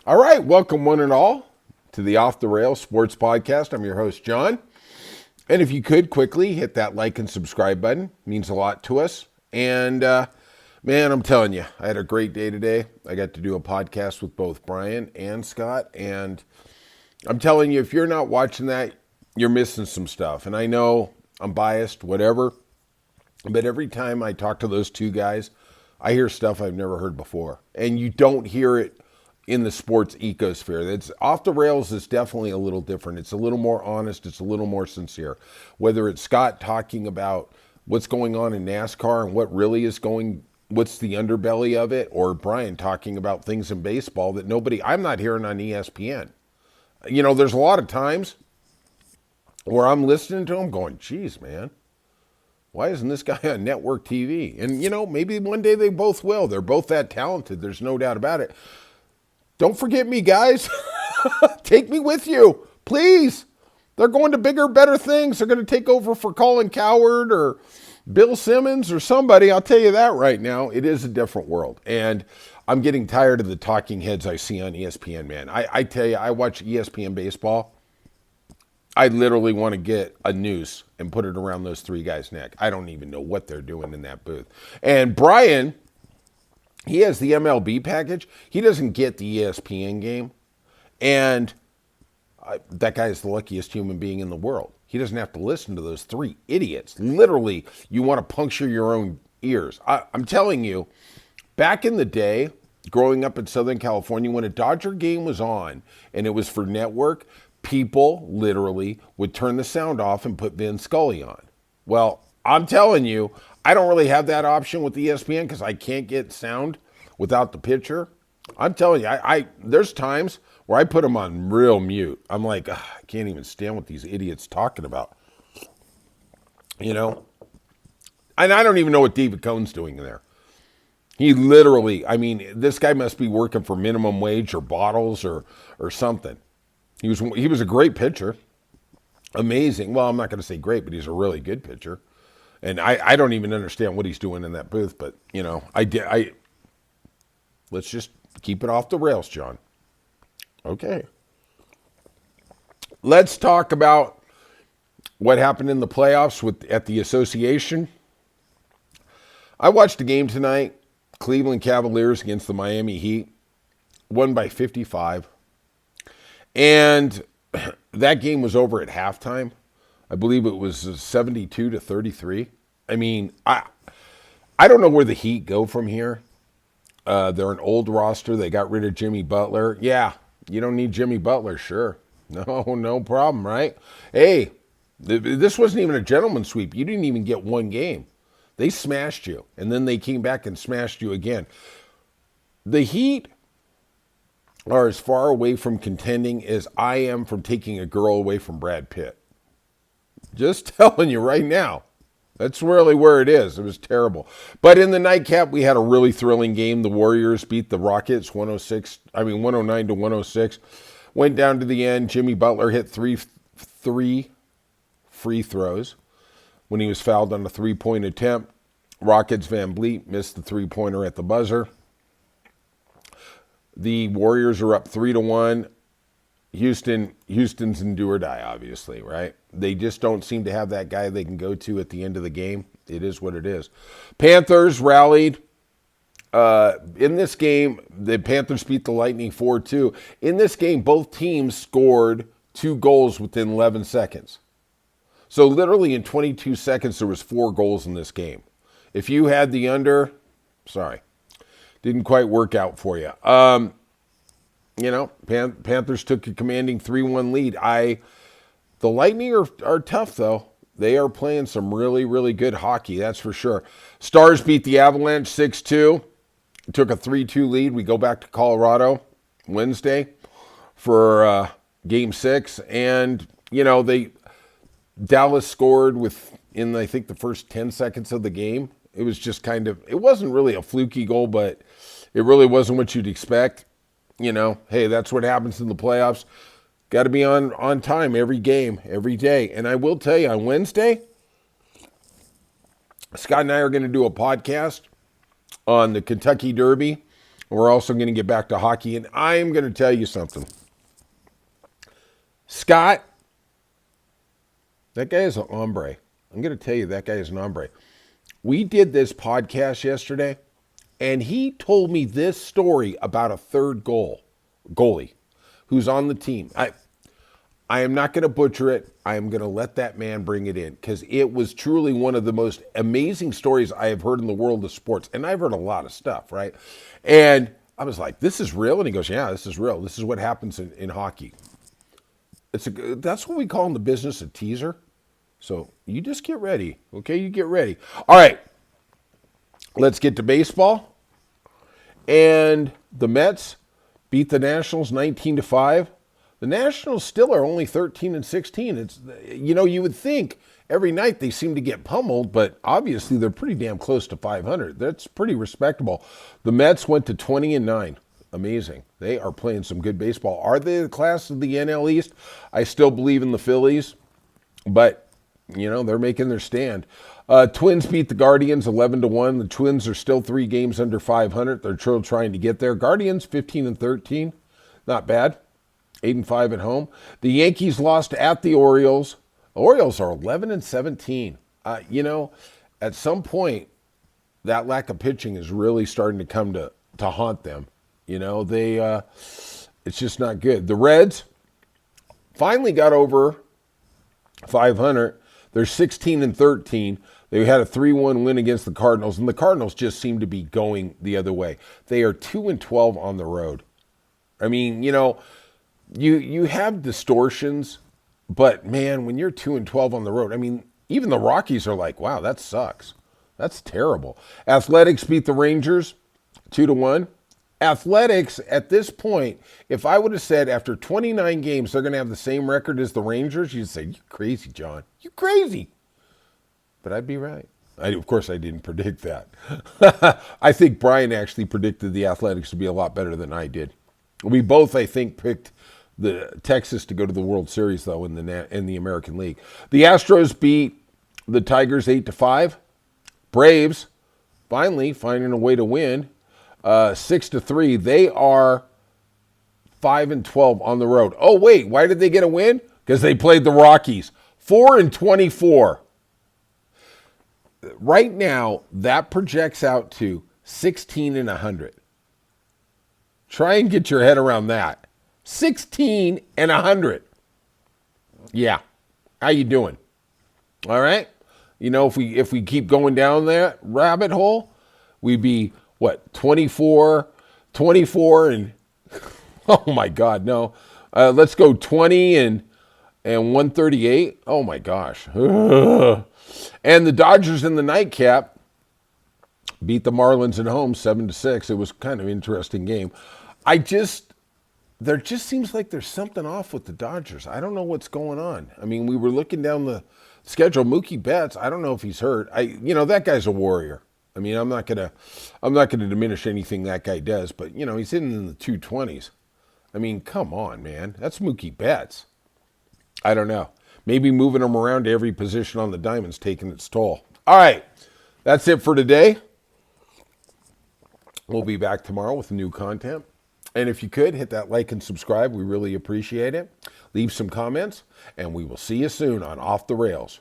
All right, welcome one and all to the Off the Rails Sports Podcast. I'm your host, John. And if you could quickly hit that like and subscribe button, it means a lot to us. And man, I'm telling you, I had a great day today. I got to do a podcast with both Brian and Scott. And I'm telling you, if you're not watching that, you're missing some stuff. And I know I'm biased, whatever. But every time I talk to those two guys, I hear stuff I've never heard before. And you don't hear it in the sports ecosphere. It's Off the Rails is definitely a little different. It's a little more honest. It's a little more sincere. Whether it's Scott talking about what's going on in NASCAR and what really is what's the underbelly of it, or Brian talking about things in baseball that I'm not hearing on ESPN. You know, there's a lot of times where I'm listening to him going, geez, man, why isn't this guy on network TV? And, you know, maybe one day they both will. They're both that talented. There's no doubt about it. Don't forget me, guys. Take me with you, please. They're going to bigger, better things. They're going to take over for Colin Cowherd or Bill Simmons or somebody. I'll tell you that right now. It is a different world. And I'm getting tired of the talking heads I see on ESPN, man. I tell you, I watch ESPN baseball. I literally want to get a noose and put it around those three guys' neck. I don't even know what they're doing in that booth. And Brian, he has the MLB package. He doesn't get the ESPN game. And that guy is the luckiest human being in the world. He doesn't have to listen to those three idiots. Literally, you want to puncture your own ears. I'm telling you, back in the day, growing up in Southern California, when a Dodger game was on and it was for network, people literally would turn the sound off and put Vin Scully on. Well, I'm telling you, I don't really have that option with ESPN because I can't get sound without the pitcher. I'm telling you, there's times where I put them on real mute. I'm like, I can't even stand what these idiots talking about. You know? And I don't even know what David Cohn's doing there. He literally, I mean, this guy must be working for minimum wage or bottles or something. He was a great pitcher. Amazing. Well, I'm not going to say great, but he's a really good pitcher. And I don't even understand what he's doing in that booth, but, you know, let's just keep it off the rails, John. Okay. Let's talk about what happened in the playoffs at the association. I watched a game tonight, Cleveland Cavaliers against the Miami Heat, won by 55. And that game was over at halftime. I believe it was 72-33. I mean, I don't know where the Heat go from here. They're an old roster. They got rid of Jimmy Butler. Yeah, you don't need Jimmy Butler, sure. No problem, right? Hey, this wasn't even a gentleman's sweep. You didn't even get one game. They smashed you, and then they came back and smashed you again. The Heat are as far away from contending as I am from taking a girl away from Brad Pitt. Just telling you right now. That's really where it is. It was terrible. But in the nightcap, we had a really thrilling game. The Warriors beat the Rockets 109-106. Went down to the end. Jimmy Butler hit three free throws when he was fouled on a three-point attempt. Rockets Van Vliet missed the three-pointer at the buzzer. The Warriors are up 3-1. Houston's in do or die, obviously, right? They just don't seem to have that guy they can go to at the end of the game. It is what it is. Panthers rallied. In this game, the Panthers beat the Lightning 4-2. In this game, both teams scored 2 goals within 11 seconds. So literally in 22 seconds, there was 4 goals in this game. If you had the under, sorry, didn't quite work out for you. You know, Panthers took a commanding 3-1 lead. The Lightning are tough, though. They are playing some really, really good hockey, that's for sure. Stars beat the Avalanche 6-2. Took a 3-2 lead. We go back to Colorado Wednesday for Game 6. And, you know, Dallas scored in I think, the first 10 seconds of the game. It was just it wasn't really a fluky goal, but it really wasn't what you'd expect. You know, hey, that's what happens in the playoffs. Got to be on time every game, every day. And I will tell you, on Wednesday, Scott and I are going to do a podcast on the Kentucky Derby We're also going to get back to hockey, and I am going to tell you something. Scott, that guy is an hombre. I'm going to tell you that guy is an hombre. We did this podcast yesterday, and he told me this story about a third goalie who's on the team. I am not going to butcher it. I am going to let that man bring it in because it was truly one of the most amazing stories I have heard in the world of sports. And I've heard a lot of stuff, right? And I was like, this is real? And he goes, yeah, this is real. This is what happens in hockey. That's what we call in the business a teaser. So you just get ready, okay? You get ready. All right, let's get to baseball. And the Mets beat the Nationals 19-5. The Nationals still are only 13-16. It's, you would think every night they seem to get pummeled, but obviously they're pretty damn close to 500. That's pretty respectable. The Mets went to 20-9. Amazing. They are playing some good baseball. Are they the class of the NL East? I still believe in the Phillies, but, they're making their stand. Twins beat the Guardians 11-1. The Twins are still 3 games under 500. They're still trying to get there. Guardians 15-13. Not bad. 8-5 at home. The Yankees lost at the Orioles. The Orioles are 11-17. At some point, that lack of pitching is really starting to come to haunt them. It's just not good. The Reds finally got over 500. They're 16-13. They had a 3-1 win against the Cardinals, and the Cardinals just seem to be going the other way. They are 2-12 on the road. I mean, you have distortions, but man, when you're 2-12 on the road, I mean, even the Rockies are like, wow, that sucks. That's terrible. Athletics beat the Rangers 2-1. Athletics, at this point, if I would have said after 29 games they're going to have the same record as the Rangers, you'd say, you crazy, John. You crazy. But I'd be right. Of course, I didn't predict that. I think Brian actually predicted the Athletics to be a lot better than I did. We both, I think, picked the Texas to go to the World Series, though, in the American League. The Astros beat the Tigers 8-5. Braves finally finding a way to win 6-3. They are 5-12 on the road. Oh, wait, why did they get a win? Because they played the Rockies. 4-24. Right now, that projects out to 16-100. Try and get your head around that. 16-100. Yeah. How you doing? All right. If we keep going down that rabbit hole, we'd be what, 24 and oh my God, no. Let's go 20 and 138. Oh my gosh. And the Dodgers in the nightcap beat the Marlins at home 7-6. It was kind of an interesting game. There just seems like there's something off with the Dodgers. I don't know what's going on. I mean, we were looking down the schedule. Mookie Betts, I don't know if he's hurt. That guy's a warrior. I mean, I'm not gonna diminish anything that guy does, but he's hitting in the 220s. I mean, come on, man. That's Mookie Betts. I don't know. Maybe moving him around to every position on the diamond's taking its toll. All right, that's it for today. We'll be back tomorrow with new content. And if you could, hit that like and subscribe. We really appreciate it. Leave some comments, and we will see you soon on Off the Rails.